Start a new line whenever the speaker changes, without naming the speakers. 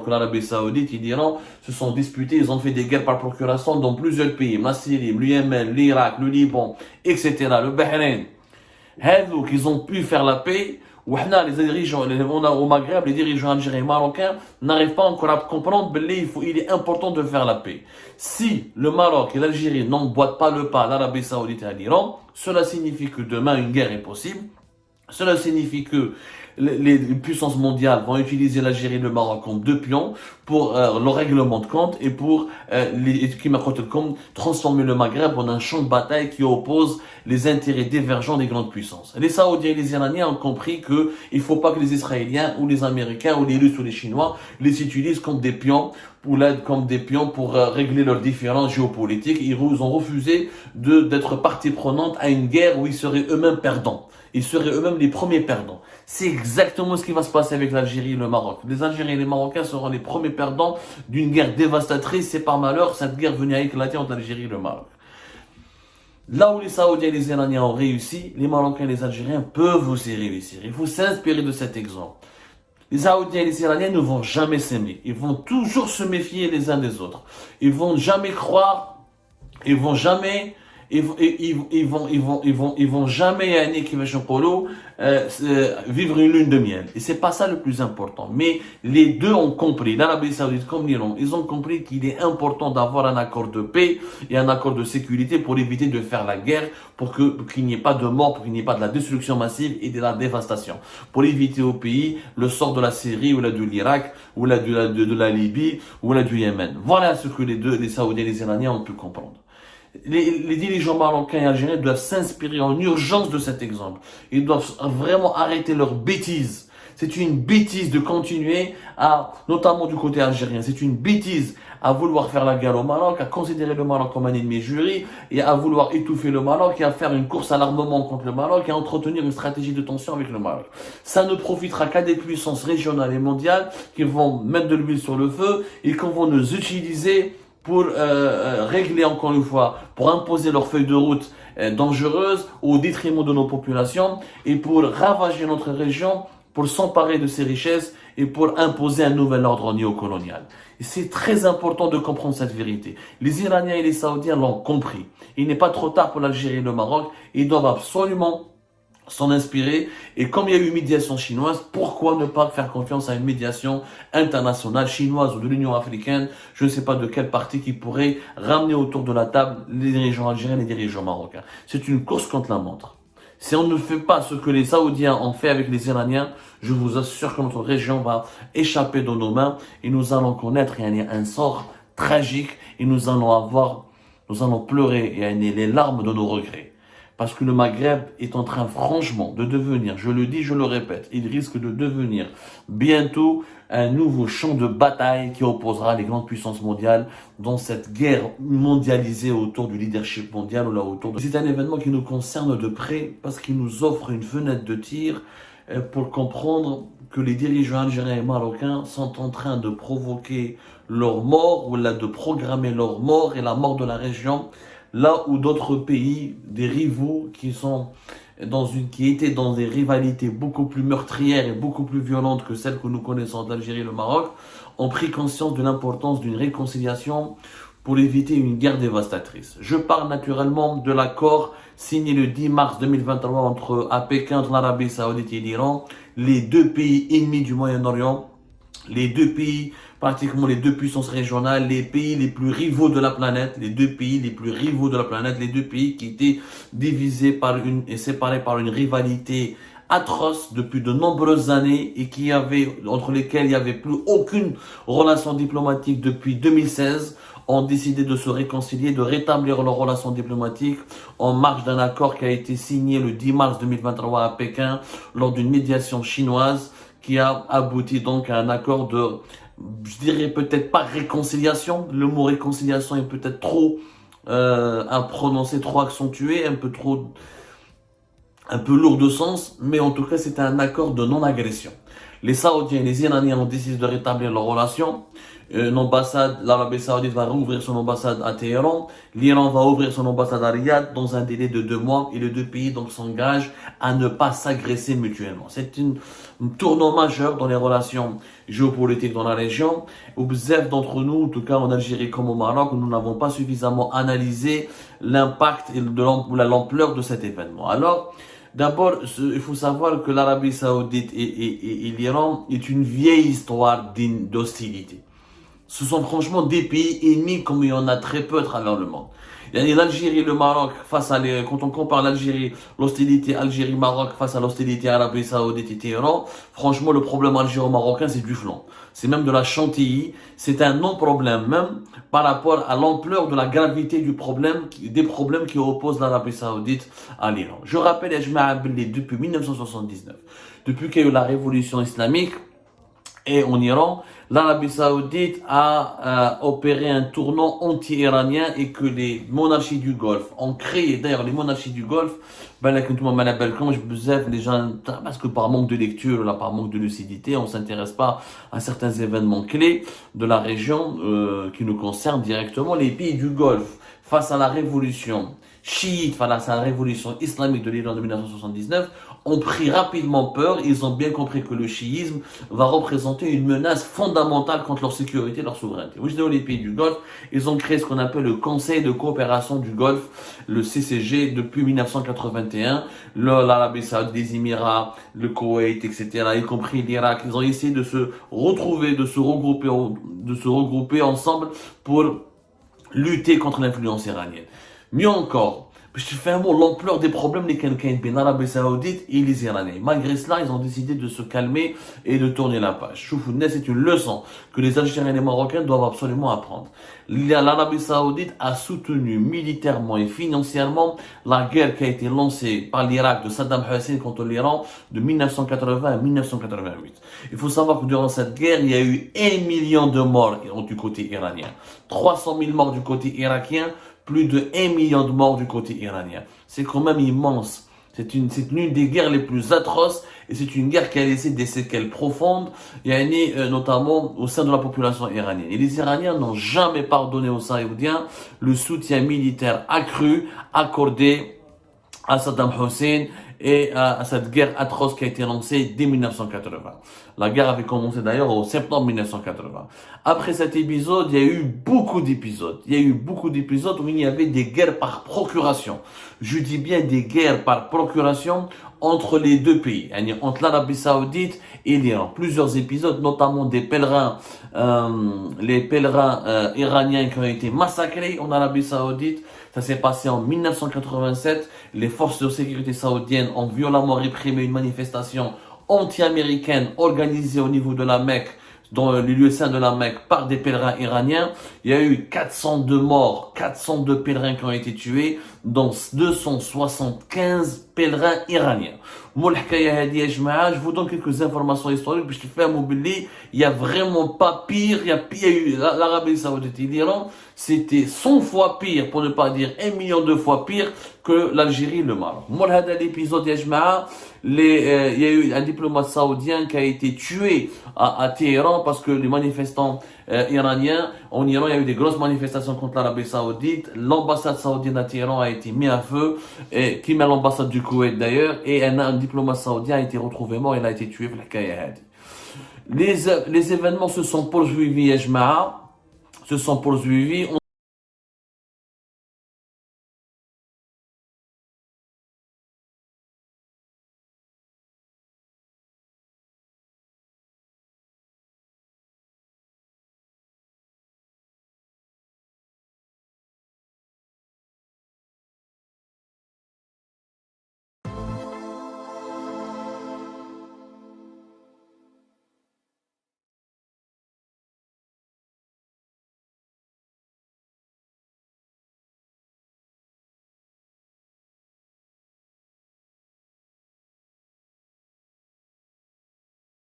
Maroc, l'Arabie Saoudite et l'Iran se sont disputés, ils ont fait des guerres par procuration dans plusieurs pays, la Syrie, le Yémen, l'Irak, le Liban, etc., le Bahreïn. Ils ont pu faire la paix. Les dirigeants, au Maghreb, les dirigeants algériens et marocains n'arrivent pas encore à comprendre qu'il est important de faire la paix. Si le Maroc et l'Algérie n'emboîtent pas le pas à l'Arabie Saoudite et à l'Iran, cela signifie que demain une guerre est possible. Cela signifie que les puissances mondiales vont utiliser l'Algérie et le Maroc comme deux pions pour le règlement de compte et pour transformer le Maghreb en un champ de bataille qui oppose les intérêts divergents des grandes puissances. Les Saoudiens et les Iraniens ont compris que il faut pas que les Israéliens ou les Américains ou les Russes ou les Chinois les utilisent comme des pions pour régler leurs différends géopolitiques. Ils ont refusé d'être partie prenante à une guerre où ils seraient eux-mêmes perdants. Ils seraient eux-mêmes les premiers perdants. C'est exactement ce qui va se passer avec l'Algérie et le Maroc. Les Algériens et les Marocains seront les premiers perdants d'une guerre dévastatrice. C'est par malheur cette guerre venue à éclater entre l'Algérie et le Maroc. Là où les Saoudiens et les Iraniens ont réussi, les Marocains et les Algériens peuvent aussi réussir. Il faut s'inspirer de cet exemple. Les Saoudiens et les Iraniens ne vont jamais s'aimer. Ils vont toujours se méfier les uns des autres. Ils vont jamais croire. Ils vont jamais jamais vivre une lune de miel. Et c'est pas ça le plus important. Mais les deux ont compris, l'Arabie Saoudite comme l'Iran, ils ont compris qu'il est important d'avoir un accord de paix et un accord de sécurité pour éviter de faire la guerre, pour qu'il n'y ait pas de mort, pour qu'il n'y ait pas de la destruction massive et de la dévastation. Pour éviter au pays le sort de la Syrie ou de l'Irak ou de la Libye ou du Yémen. Voilà ce que les Saoudiens et les Iraniens ont pu comprendre. Les dirigeants marocains et algériens doivent s'inspirer en urgence de cet exemple. Ils doivent vraiment arrêter leurs bêtises. C'est une bêtise de continuer notamment du côté algérien, c'est une bêtise à vouloir faire la guerre au Maroc, à considérer le Maroc comme un ennemi juré, et à vouloir étouffer le Maroc, et à faire une course à l'armement contre le Maroc, et à entretenir une stratégie de tension avec le Maroc. Ça ne profitera qu'à des puissances régionales et mondiales qui vont mettre de l'huile sur le feu, et qui vont nous utiliser pour régler encore une fois, pour imposer leur feuille de route dangereuse au détriment de nos populations et pour ravager notre région, pour s'emparer de ses richesses et pour imposer un nouvel ordre néocolonial. Et c'est très important de comprendre cette vérité. Les Iraniens et les Saoudiens l'ont compris. Il n'est pas trop tard pour l'Algérie et le Maroc. Ils doivent absolument s'en inspirer. Et comme il y a eu une médiation chinoise, pourquoi ne pas faire confiance à une médiation internationale chinoise ou de l'Union africaine, je ne sais pas de quel parti, qui pourrait ramener autour de la table les dirigeants algériens et les dirigeants marocains. C'est une course contre la montre. Si on ne fait pas ce que les Saoudiens ont fait avec les Iraniens, je vous assure que notre région va échapper de nos mains et nous allons connaître un sort tragique et nous allons pleurer les larmes de nos regrets. Parce que le Maghreb est en train franchement de devenir, je le dis, je le répète, il risque de devenir bientôt un nouveau champ de bataille qui opposera les grandes puissances mondiales dans cette guerre mondialisée autour du leadership mondial ou là autour de... C'est un événement qui nous concerne de près parce qu'il nous offre une fenêtre de tir pour comprendre que les dirigeants algériens et marocains sont en train de provoquer leur mort ou là de programmer leur mort et la mort de la région. Là où d'autres pays, des rivaux qui étaient dans des rivalités beaucoup plus meurtrières et beaucoup plus violentes que celles que nous connaissons d'Algérie et le Maroc, ont pris conscience de l'importance d'une réconciliation pour éviter une guerre dévastatrice. Je parle naturellement de l'accord signé le 10 mars 2023 à Pékin entre l'Arabie Saoudite et l'Iran, les deux pays ennemis du Moyen-Orient, les deux pays, pratiquement les deux puissances régionales, les pays les plus rivaux de la planète, les deux pays qui étaient divisés et séparés par une rivalité atroce depuis de nombreuses années et entre lesquels il n'y avait plus aucune relation diplomatique depuis 2016, ont décidé de se réconcilier, de rétablir leurs relations diplomatiques en marge d'un accord qui a été signé le 10 mars 2023 à Pékin lors d'une médiation chinoise qui a abouti donc à un accord je dirais peut-être pas réconciliation, le mot réconciliation est peut-être trop à prononcer, trop accentué, un peu lourd de sens, mais en tout cas c'est un accord de non-agression. Les Saoudiens et les Iraniens ont décidé de rétablir leurs relations. L'ambassade, l'Arabie Saoudite va rouvrir son ambassade à Téhéran. L'Iran va ouvrir son ambassade à Riyad dans un délai de 2 mois. Et les deux pays donc s'engagent à ne pas s'agresser mutuellement. C'est un tournant majeur dans les relations géopolitiques dans la région. Où bzef d'entre nous, en tout cas en Algérie comme au Maroc, nous n'avons pas suffisamment analysé l'impact et l'ampleur de cet événement. Alors, d'abord, il faut savoir que l'Arabie Saoudite et l'Iran est une vieille histoire d'hostilité. Ce sont franchement des pays ennemis comme il y en a très peu à travers le monde. Il y a l'Algérie, le Maroc, quand on compare l'Algérie, l'hostilité Algérie-Maroc face à l'hostilité Arabie Saoudite et Téhéran, franchement, le problème algéro-marocain, c'est du flanc. C'est même de la chantilly. C'est un non-problème, même par rapport à l'ampleur de la gravité des problèmes qui opposent l'Arabie Saoudite à l'Iran. Je rappelle, depuis 1979, depuis qu'il y a eu la révolution islamique, et en Iran, l'Arabie Saoudite a opéré un tournant anti-iranien et que les monarchies du Golfe ont créé, d'ailleurs les monarchies du Golfe, les gens, parce que par manque de lecture, là, par manque de lucidité, on s'intéresse pas à certains événements clés de la région qui nous concernent directement. Les pays du Golfe, face à la révolution chiite, face à la révolution islamique de l'Iran de 1979, ont pris rapidement peur. Ils ont bien compris que le chiisme va représenter une menace fondamentale contre leur sécurité et leur souveraineté. Oui, je dis les pays du Golfe, ils ont créé ce qu'on appelle le Conseil de coopération du Golfe, le CCG, depuis 1981. L'Arabie Saoudite, les Émirats, le Koweït, etc., y compris l'Irak, ils ont essayé de se retrouver, de se regrouper ensemble pour lutter contre l'influence iranienne. Mieux encore, je fais un mot, l'ampleur des problèmes les entre l'Arabie Saoudite et les Iraniens. Malgré cela, ils ont décidé de se calmer et de tourner la page. Choufounes, c'est une leçon que les Algériens et les Marocains doivent absolument apprendre. L'Arabie Saoudite a soutenu militairement et financièrement la guerre qui a été lancée par l'Irak de Saddam Hussein contre l'Iran de 1980 à 1988. Il faut savoir que durant cette guerre, il y a eu 1 million de morts du côté iranien, 300 000 morts du côté irakien, plus de 1 million de morts du côté iranien. C'est quand même immense. C'est l'une des guerres les plus atroces et c'est une guerre qui a laissé des séquelles profondes, notamment au sein de la population iranienne. Et les Iraniens n'ont jamais pardonné aux Saoudiens le soutien militaire accru accordé à Saddam Hussein et à cette guerre atroce qui a été lancée dès 1980. La guerre avait commencé d'ailleurs au septembre 1980. Après cet épisode, il y a eu beaucoup d'épisodes. Il y a eu beaucoup d'épisodes où il y avait des guerres par procuration. Je dis bien des guerres par procuration entre les deux pays, entre l'Arabie Saoudite et l'Iran. Plusieurs épisodes, notamment des pèlerins, les pèlerins iraniens qui ont été massacrés en Arabie Saoudite. Ça s'est passé en 1987. Les forces de sécurité saoudiennes ont violemment réprimé une manifestation anti-américaine organisée au niveau de la Mecque, dans les lieux saints de la Mecque, par des pèlerins iraniens. Il y a eu 402 morts, 402 pèlerins qui ont été tués, dont 275 pèlerins iraniens. Je vous donne quelques informations historiques, puis je te fais un mobile. Il y a vraiment pas pire. Il y a eu l'Arabie Saoudite et l'Iran. C'était 100 fois pire, pour ne pas dire 1 million de fois pire que l'Algérie et le Maroc. Moi, l'épisode, il y a eu un diplomate saoudien qui a été tué à Téhéran parce que les manifestants iraniens, en Iran, il y a eu des grosses manifestations contre l'Arabie Saoudite. L'ambassade saoudienne à Téhéran a été mise à feu, qui met l'ambassade du Koweït d'ailleurs, et un diplomate saoudien a été retrouvé mort, il a été tué. Les événements se sont poursuivis, se sont poursuivis.